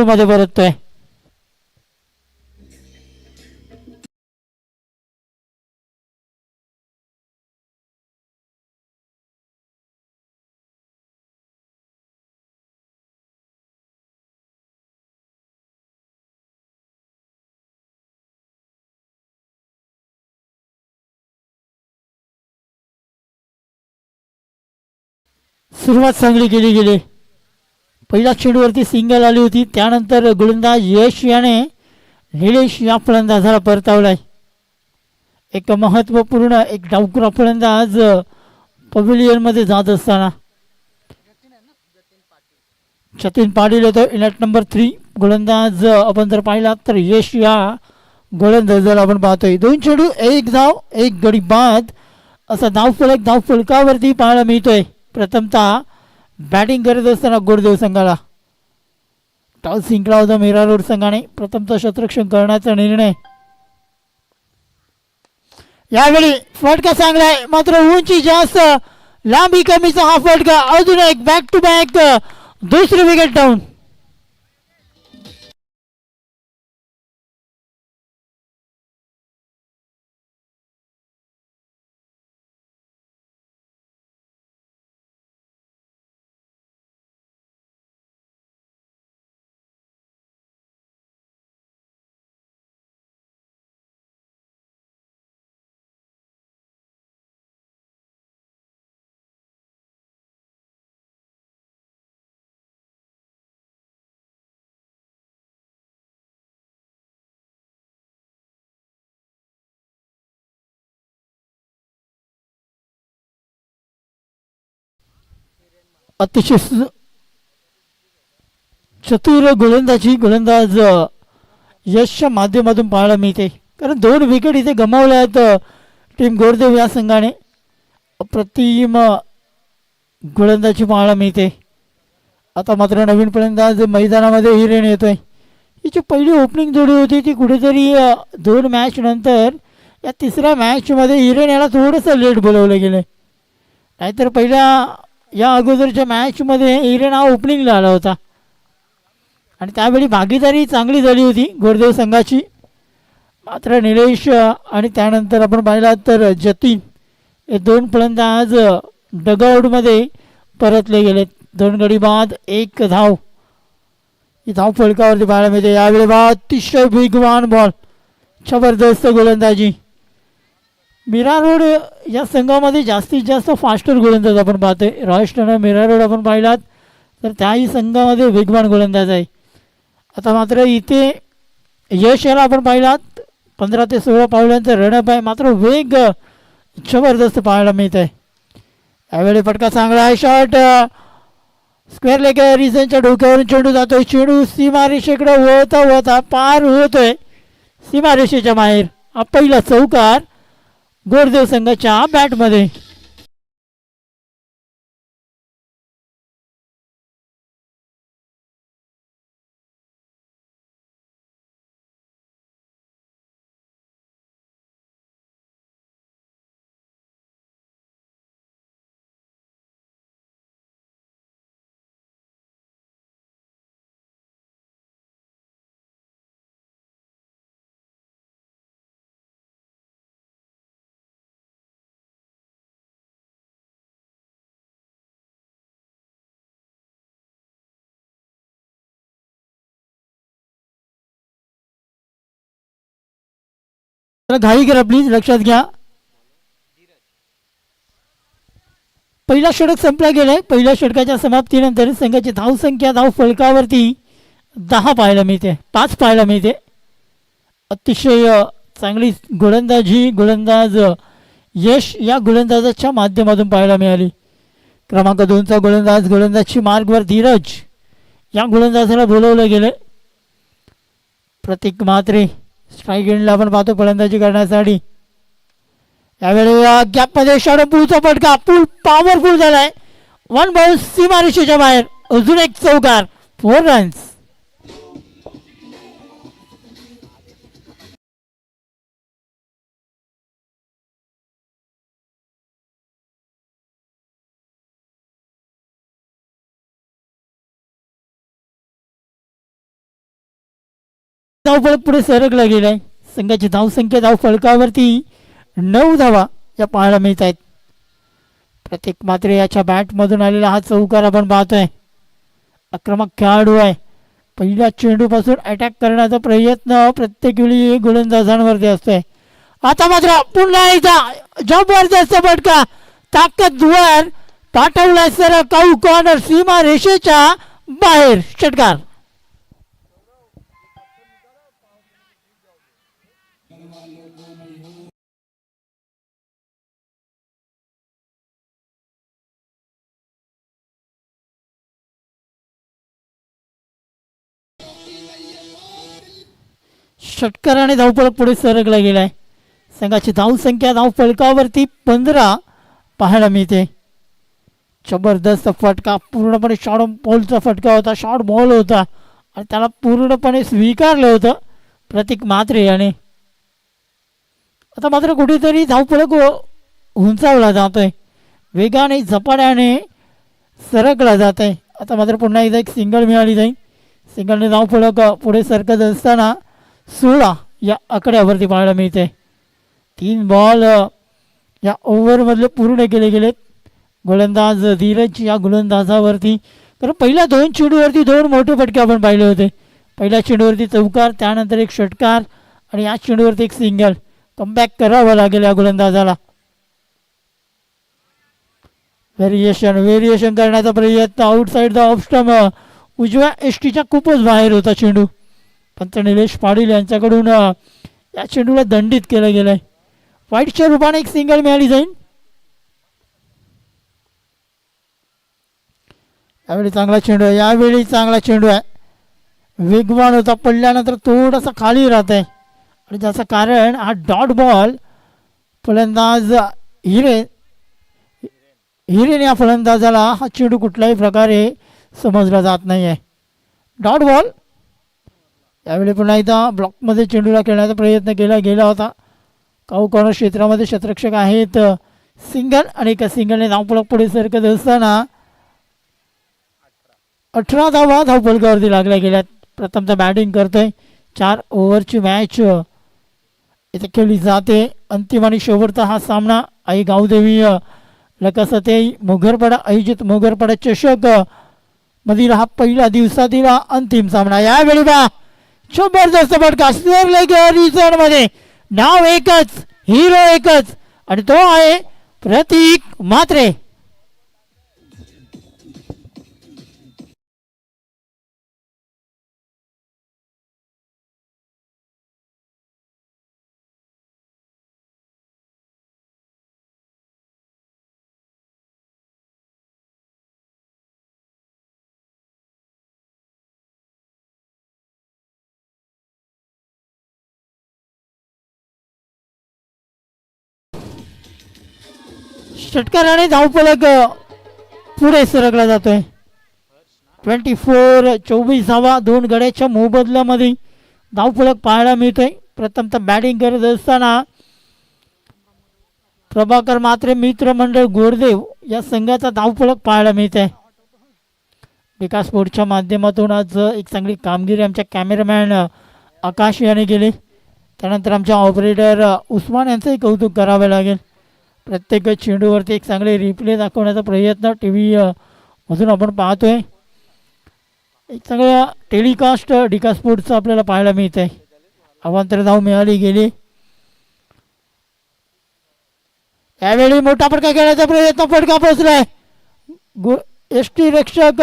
मध्ये परततोय. सुरुवात चांगली केली गेली. पहिल्या चेंडूवरती सिंगल आली होती. त्यानंतर गोलंदाज यश याने निलेश या फलंदाजाला परतावलाय. एक महत्वपूर्ण एक डावकुरा फलंदाज पवेलियन मध्ये जात असताना जतीन पाटील येतो इनॅट नंबर 3. गोलंदाज आपण जर पाहिला तर यश या गोलंदाजाला आपण पाहतोय. 2 चेंडू 1 धाव 1 गडी बाद असा धावफलक धावफलकावरती पाहायला मिळतोय. प्रथमतः बॅटिंग करत असताना गोरदेव संघाला टॉस जिंकला होता मीरा रोड संघाने. प्रथमतः शतरक्षण करण्याचा निर्णय. यावेळी फटका चांगला आहे मात्र उंची जास्त लांबी कमीचा हा फटका. अजून एक बॅक टू बॅक दुसरी विकेट डाऊन. अतिशय चतुर गोलंदाजी गोलंदाज यशच्या माध्यमातून पाहायला मिळते. कारण 2 विकेट इथे गमावल्या आहेत टीम गोरदेव या संघाने. अप्रतिम गोलंदाजी पाहायला मिळते. आता मात्र नवीन फलंदाज मैदानामध्ये हिरेन येतोय. हिची पहिली ओपनिंग जोडी होती ती कुठेतरी 2 मॅच नंतर या तिसऱ्या मॅचमध्ये हिरेन याला थोडंसं लेट बोलवलं गेलं. नाहीतर पहिल्या या अगोदरच्या मॅचमध्ये हिरेन हा ओपनिंगला आला होता आणि त्यावेळी भागीदारी चांगली झाली होती गोरदेव संघाची. मात्र निलेश आणि त्यानंतर आपण पाहिला तर जतीन हे 2 फलंदाज डगआउटमध्ये परतले गेलेत. 2 गडी बाद 1 धाव ही धाव फलकावरती पाहायला मिळते. यावेळी अतिशय वेगवान बॉल जबरदस्त गोलंदाजी. मीरा रोड या संघामध्ये जास्तीत जास्त फास्टर गोलंदाज आपण पाहतोय. रॉयस टर्नर मीरा रोड आपण पाहिलात तर त्याही संघामध्ये वेगवान गोलंदाज आहे. आता मात्र इथे यश याला आपण पाहिलात 15 ते 16 पावलांचा रनअप आहे मात्र वेग जबरदस्त पाहायला मिळत आहे. यावेळी फटका चांगला आहे. शॉट स्क्वेअर लेग रिझनच्या डोक्यावरून चेंडू जातोय. चेंडू सीमारेषेकडे वळता वळता पार होतोय सीमारेषेच्या बाहेर. हा पहिला चौकार गोरदेव संघाच्या बॅटमध्ये. घाई करा प्लीज, लक्षात घ्या. पहिला षटक संपला गेलाय. पहिल्या षटकाच्या समाप्तीनंतर संघाची धावसंख्या धाव फलकावरती 10 पाहायला मिळते, 5 पाहायला मिळते. अतिशय चांगली गोलंदाजी गोलंदाज यश या गोलंदाजाच्या माध्यमातून पाहायला मिळाली. क्रमांक 2चा गोलंदाजची मार्गवर धीरज या गोलंदाजाला बोलवलं गेलं. प्रतीक म्हात्रे स्ट्राईक एंडला आपण पाहतो फलंदाजी करण्यासाठी. यावेळी गॅपमध्ये षडपूरचा फटका फुल पॉवरफुल झालाय. 1 बॉल सीमारेषेच्या बाहेर. अजून एक चौकार 4 रन्स. धावफलक पुढे सरकला गेलाय. संघाची धावसंख्या धावफलकावरती 9 धावा या पाहायला मिळत आहेत. प्रत्येक मात्र याच्या बॅटमधून आलेला हा चौकार आपण पाहतोय. आक्रमक खेळाडू आहे. पहिल्या चेंडूपासून अटॅक करण्याचा प्रयत्न प्रत्येक वेळी गोलंदाजांवरती असतोय. आता मात्र पुन्हा एकदा जबरदस्त फटका ताकदवर पाठवला सर काऊ कॉर्नर सीमा रेषेच्या बाहेर. षटकार. षटकाराने धावफलक पुढे सरकला गेलाय. संघाची धावसंख्या धावफलकावरती 15 पाहायला मिळते. जबरदस्त फटका पूर्णपणे शॉर्ट बॉलचा फटका होता. शॉर्ट बॉल होता आणि त्याला पूर्णपणे स्वीकारलं होतं प्रतीक म्हात्रे याने. आता मात्र कुठेतरी धावफलक उंचावला जातोय. वेगाने झपाट्याने सरकला जात आहे. आता मात्र पुन्हा एकदा एक सिंगल मिळाली जाईल. सिंगलने धावफलक पुढे सरकत असताना 16 या आकड्यावरती पाहायला मिळते. 3 बॉल या ओव्हरमधले पूर्ण केले गेलेत. गोलंदाज धीरज या गोलंदाजावरती. कारण पहिल्या 2 चेंडूवरती 2 मोठे फटके आपण पाहिले होते. पहिल्या चेंडूवरती चौकार, त्यानंतर एक षटकार आणि या चेंडूवरती एक सिंगल. कमबॅक करावं लागेल या गोलंदाजाला. व्हेरिएशन करण्याचा प्रयत्न आउटसाईड द ऑफ स्टंप. उजव्या एसटीच्या खूपच बाहेर होता चेंडू. पंच निलेश पाटील यांच्याकडून या चेंडूला दंडित केलं गेलंय. वाईटच्या रूपाने एक सिंगल मिळाली जाईल. यावेळी चांगला चेंडू आहे. यावेळी चांगला चेंडू आहे. वेगवान होता, पडल्यानंतर थोडासा खाली राहत आहे आणि ज्याचं कारण हा डॉट बॉल. फलंदाज हिरेन या फलंदाजाला हा चेंडू कुठल्याही प्रकारे समजला जात नाही आहे. Dot ball. यावेळी पुन्हा एकदा ब्लॉकमध्ये चेंडूला खेळण्याचा प्रयत्न केला गेला होता. काऊ कॉर्नर क्षेत्रामध्ये शतरक्षक आहेत. सिंगल आणि एका सिंगलने धावफलक पुढे सरकत असताना 18 धावा धावफलकावरती लागल्या गेल्यात. प्रथमतः बॅटिंग करतोय. 4 ओव्हरची मॅच इथे खेळली जाते. अंतिम आणि शेवटचा हा सामना आई गावदेवी लकसते मोगरपाडा आयोजित मोगरपाडा चषक मधील हा पहिला दिवसातील अंतिम सामना. यावेळी बा जबरदस्त फटका मध्ये. नाव एकच, हिरो एकच आणि तो आहे प्रतीक म्हात्रे. षटकाराने धावफलक पुढे सरकला जातोय. 24 धावा 2 गड्याच्या मोबदल्यामध्ये धावफलक पाहायला मिळतोय. प्रथमतः बॅटिंग करत असताना प्रभाकर म्हात्रे मित्रमंडळ गोरदेव या संघाचा धावफलक पाहायला मिळत आहे. विकास स्पोर्टच्या माध्यमातून आज एक चांगली कामगिरी आमच्या कॅमेरामॅन आकाश याने केली. त्यानंतर आमच्या ऑपरेटर उस्मान यांचंही कौतुक करावे लागेल. प्रत्येक चेंडूवरती एक चांगले रिप्ले दाखवण्याचा प्रयत्न टी व्ही मधून आपण पाहतोय. एक चांगला टेलिकास्ट डिका स्पोर्टचं आपल्याला पाहायला मिळत आहे. अवांतर धाव मिळाली गेली. यावेळी मोठा फटका खेळण्याचा प्रयत्न. फटका पोचलाय. एस टी रक्षक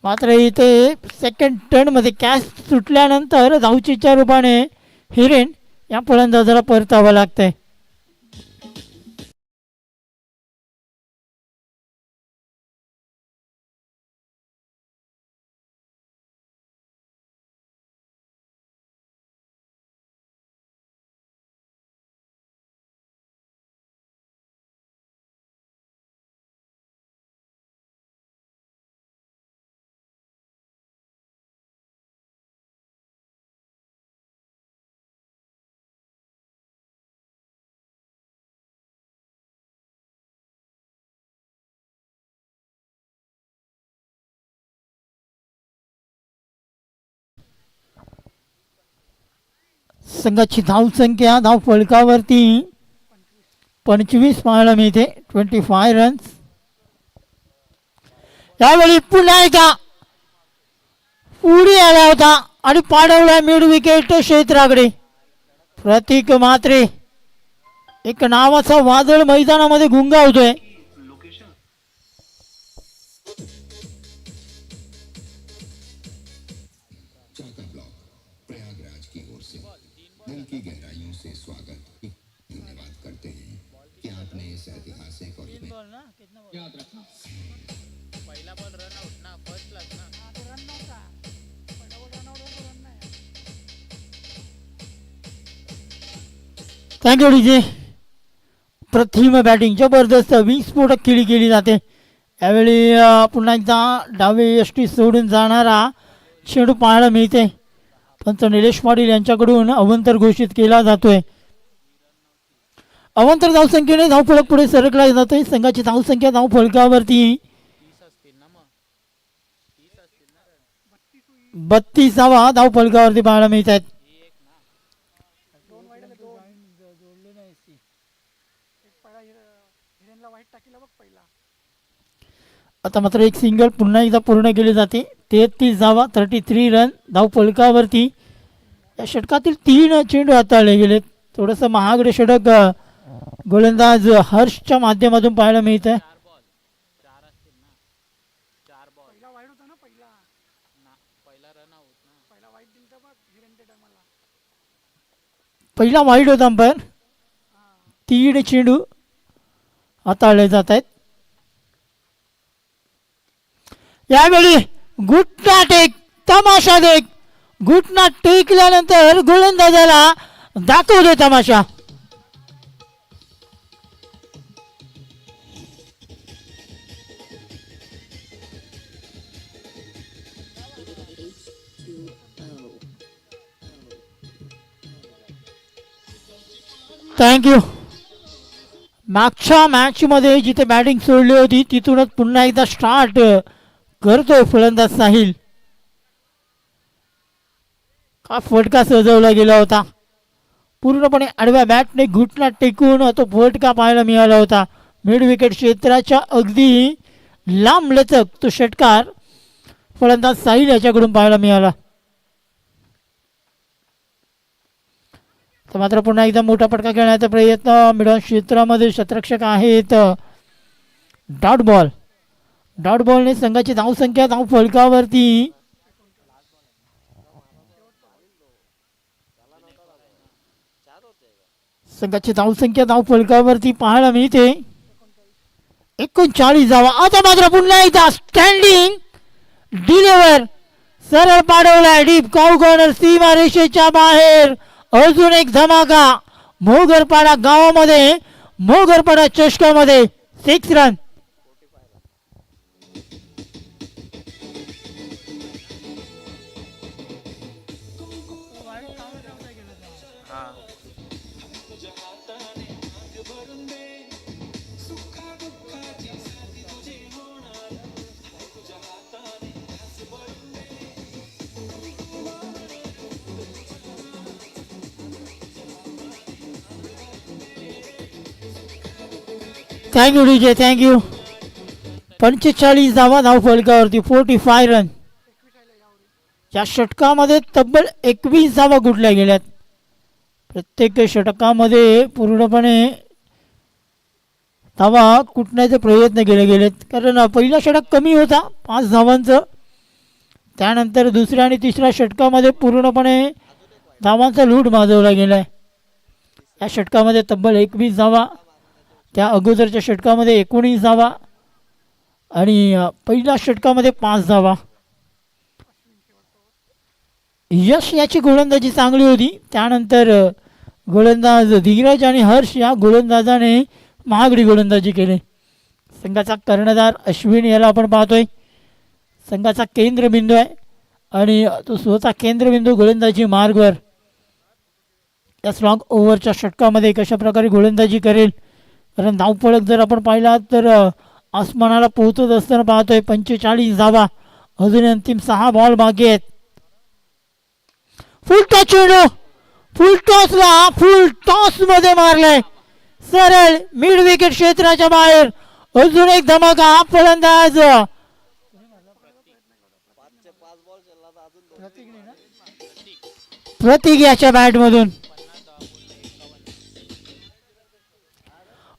मात्र इथे सेकंड टर्नमध्ये कॅच सुटल्यानंतर धावचीच्या रूपाने हिरेन या फलंदाजाला परतावं लागतंय. संघाची धावसंख्या धाव फलकावरती 25 पाहायला मिळते. 25 रन्स. यावेळी पुन्हा एकदा पुढे आला होता आणि पाडवला मिड विकेट क्षेत्राकडे. प्रतीक म्हात्रे एक नावाचा वादळ मैदानामध्ये गुंगावतोय. Thank you DJ. प्रतिम बॅटिंग जबरदस्त विस्फोटक खेळी केली जाते. यावेळी पुन्हा एकदा डावे यष्टी सोडून जाणारा चेंडू पाहायला मिळते. पंच निलेश पाटील यांच्याकडून अवंतर घोषित केला जातोय. अवंतर धावसंख्येने धावफलक पुढे सरकला जातोय. संघाची धावसंख्या धावफलकावरती 32 धावफलकावरती पाहायला मिळत आहेत. आता मात्र एक सिंगल पुन्हा एकदा पूर्ण केली जाते. 33 धावा 33 रन धाव फलकावरती. या षटकातील 3 चेंडू हाताळले गेले. थोडंसं महागडे षटक गोलंदाज हर्षच्या माध्यमातून पाहायला मिळत आहे. पहिला वाईड होता अंपायर. 3 चेंडू हाताळले जात आहेत. यावेळी घुटना टेक तमाशा देख. घुटना टेकल्यानंतर गोलंदाजाला दाखवले तमाशा. थँक्यू. मागच्या मॅच मध्ये जिथे बॅटिंग सोडली होती तिथूनच पुन्हा एकदा स्टार्ट करतोय फलंदाज साहिल. का फटका सजवला गेला होता. पूर्णपणे आडव्या बॅटने घुटना टेकून तो फटका पाहायला मिळाला होता. मिड विकेट क्षेत्राच्या अगदी लांब लचक तो षटकार फलंदाज साहिल याच्याकडून पाहायला मिळाला. तर मात्र पुन्हा एकदा मोठा फटका खेळण्याचा प्रयत्न. मिडॉन क्षेत्रामध्ये शतरक्षक आहेत. Dot ball. डॉट बॉलने संघाची धावसंख्या धाव फलकावरती 39 पाहायला मिळते. 39 धावा. आता मात्र पुन्हा एकदा स्टँडिंग डिलिव्हर सरळ पाडवलाय डीप काऊ कॉर्नर सीमा रेषेच्या बाहेर. अजून एक धमाका मोगरपाडा गावामध्ये, मोगरपाडा चषकामध्ये 6 रन. Thank you DJ. थँक्यू. 45 धावा धाव फलकावरती 45 रन. या षटकामध्ये तब्बल 21 धावा गुटल्या गेल्यात. प्रत्येक षटकामध्ये पूर्णपणे धावा कुटण्याचे प्रयत्न केले गेलेत. कारण पहिला षटक कमी होता 5 धावांचं. त्यानंतर दुसऱ्या आणि तिसऱ्या षटकामध्ये पूर्णपणे धावांचा लूट माजवला गेला आहे. या षटकामध्ये तब्बल 21 धावा. त्या अगोदरच्या षटकामध्ये 19 धावा आणि पहिल्या षटकामध्ये 5 धावा. यश याची गोलंदाजी चांगली होती. त्यानंतर गोलंदाज धीरज आणि हर्ष या गोलंदाजाने महागडी गोलंदाजी केली. संघाचा कर्णधार अश्विन याला आपण पाहतोय. संघाचा केंद्रबिंदू आहे आणि तो स्वतः केंद्रबिंदू गोलंदाजी मार्गवर या स्लॉग ओव्हरच्या षटकामध्ये कशा प्रकारे गोलंदाजी करेल. कारण धावफलक जर आपण पाहिला तर आसमानाला पोहोचत असताना पाहतोय. 45 धावा. अजून अंतिम 6 बॉल बाकी आहेत. फुलटा चेंडू फुल टॉस मध्ये मारलाय, सरळ मिड विकेट क्षेत्राच्या बाहेर. अजून एक धमाका फलंदाज प्रतीक याच्या बॅट मधून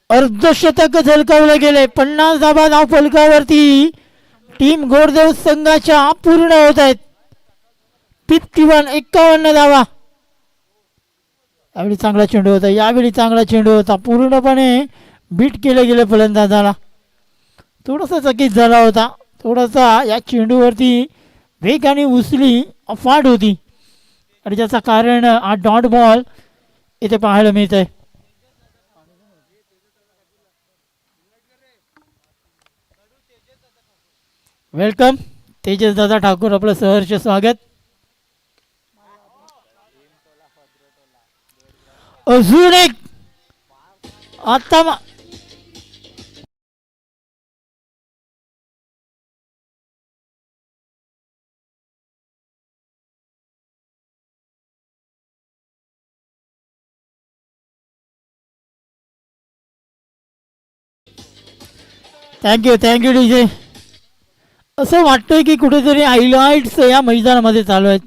अर्धशतक झळकावले गेले. 50 धावा धाव फलकावरती टीम गोरदेव संघाच्या पूर्ण होत आहेत. 51 धावा. यावेळी चांगला चेंडू होता, पूर्णपणे बीट केले गेले फलंदाजाला. थोडासा चकित झाला होता, थोडासा या चेंडूवरती वेग आणि उसली अफाट होती आणि ज्याचं कारण हा डॉट बॉल इथे पाहायला मिळत आहे. वेलकम तेजस दादा ठाकूर, आपलं सहर्ष स्वागत. अजून एक आता थँक्यू डीजे. असं वाटतंय की कुठेतरी हायलाइट्स या मैदानामध्ये चालू आहेत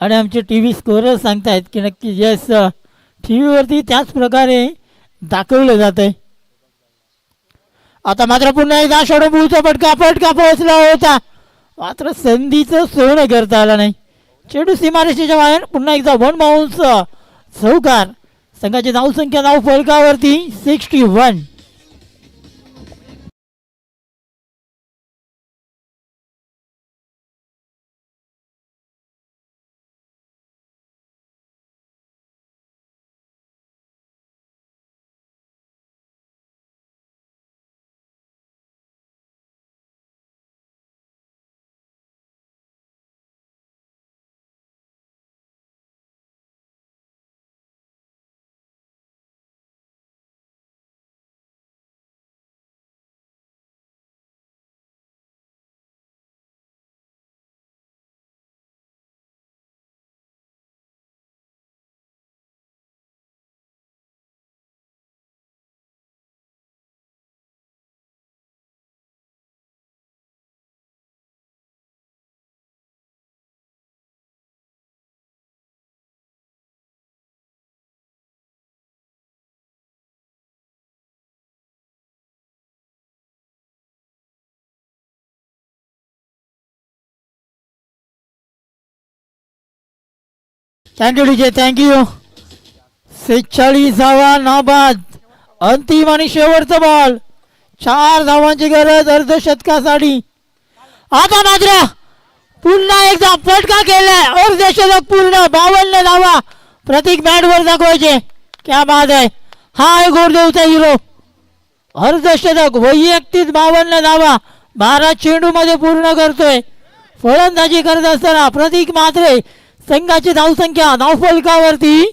आणि आमचे टी व्ही स्कोरर सांगतायत की नक्की येस, टी व्हीवरती त्याच प्रकारे दाखवलं जात आहे. आता मात्र पुन्हा एकदा षडभूचा फटका पोहोचला होता, मात्र संधीचं सोनं करता आला नाही. चेंडू सीमारेषेच्या बाहेर. पुन्हा एकदा 1 बाउन्स चौकार. संघाची धावसंख्या धाव फलकावरती 61. Thank you DJ, thank you. 46 धावा नाबाद. अंतिम आणि शेवटचा बॉल. 4 धावांची गरज अर्धशतकासाठी. आता मात्र पुन्हा एकदा फटका केलाय, अर्धशतक पूर्ण. 52 धावा प्रतीक बॅटवर दाखवायचे. क्या बात आहे, हा आहे गोरदेवचा हिरो. अर्धशतक वैयक्तिक 52 धावा 12 चेंडू मध्ये पूर्ण करतोय. फलंदाजी करत असताना प्रतीक मात्रे संघाची धावसंख्या धावफलकावरती